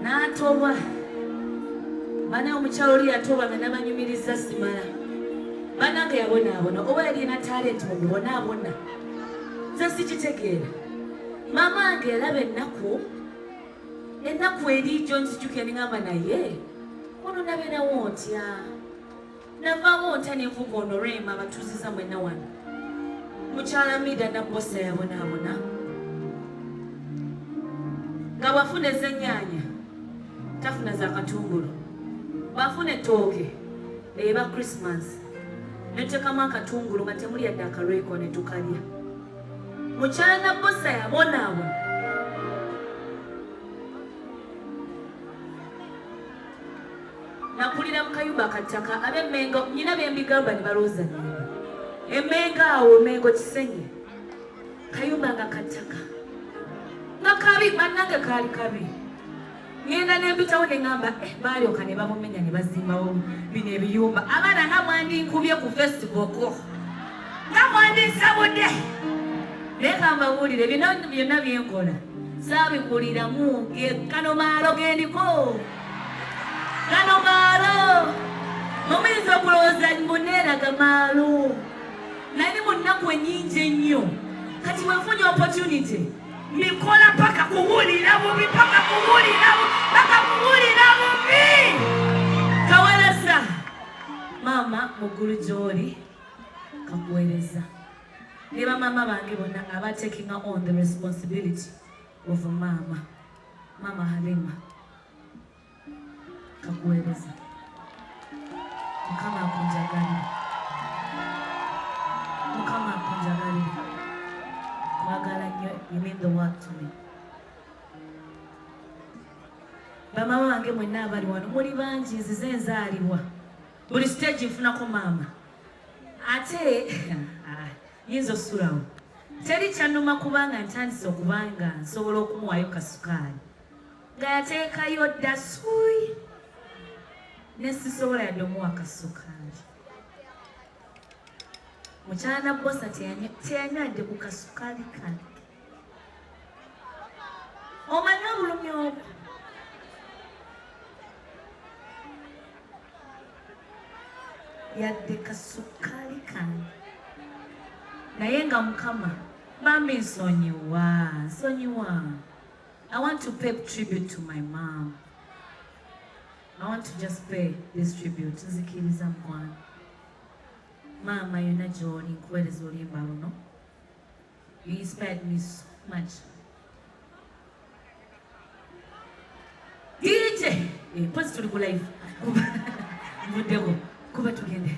N'atoba bana omukyalo oli yatoba nga n'abanyumiriza simala banange yabonaabona oba yalina talenti mu bibonaabona nze sikitegeera maama wange yalaba ennaku erijo nzijukira nengamba naye ono nabeerawo ntya navaawo ntya nenvuga ono Rema abatuuziza mwenna wano mukyala Mida nabbosa yabonaabona nga bwafuna ez'ennyaanya tafuna za katungulu bafuna ettooke eba Christmas netekamu akatungulu nga temuli yadde akalweko ne tukalya mukyala nabbosa yabonaabona nakulira mu kayumba akattaka ab'Emmengo nyina byembigamba ne balooza nnyina Emmengo awo Emmengo Kisenye kayumba nga kattaka nga kabi bannange kaali kabi ngenda nembitawo neŋŋamba baalyoka ne babumenya ne bazimbawo bino ebiyumba abaana nga mwandinkubye ku Facebook nga mwandisabudde naye kambabuulire bino byonna byenkola saabikuliramu kano maalo gendiko kano maalo mumuyinza okulowooza muneeraga maalo naye ni mu nnaku ennyingi ennyo kati wenfunye opportunity Nikola paka kuwulira bubi paka kuwulira bubi kawalasa mama mugulu gy'oli kakuweereza ne bamama bange bonna aba taking on the responsibility of mama Halima kakuweereza mukama akunjagalira you mean the world to me. Bamama wange mwenna abali wano muli bangi nzize nzaalibwa buli stage nfunako maama ate yinza osulawo teri kyannuma kubanga ntandise okubanga nsobola okumuwaayo kasukaali nga yateekayo dda suuyi ne sisobola yadde omuwa kasukaali mukyala nabbosa teyanywedde ku kasukaali kano omanya bulumi obwo yadde kasukaali kano naye nga mukama bambi nsonyiwa I want to pay tribute to my mom. I want to just pay this tribute. Nzikiriza mwana mama yonna gy'oli nkuweereza oluyimba luno. You inspired me so much. DJ pozi tuli ku live mvuddeko kuba tugende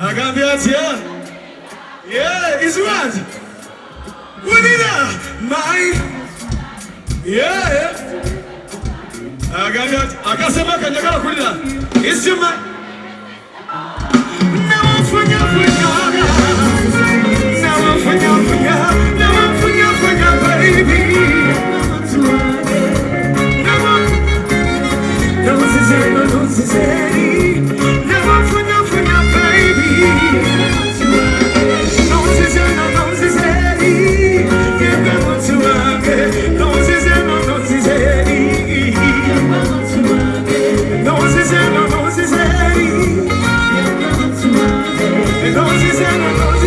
Akaabidde. Yeah, it's what? What is that? My. Yeah. Akaabidde. Akasema kanjagala kulira. It's your man. Now I'm for you, baby. No,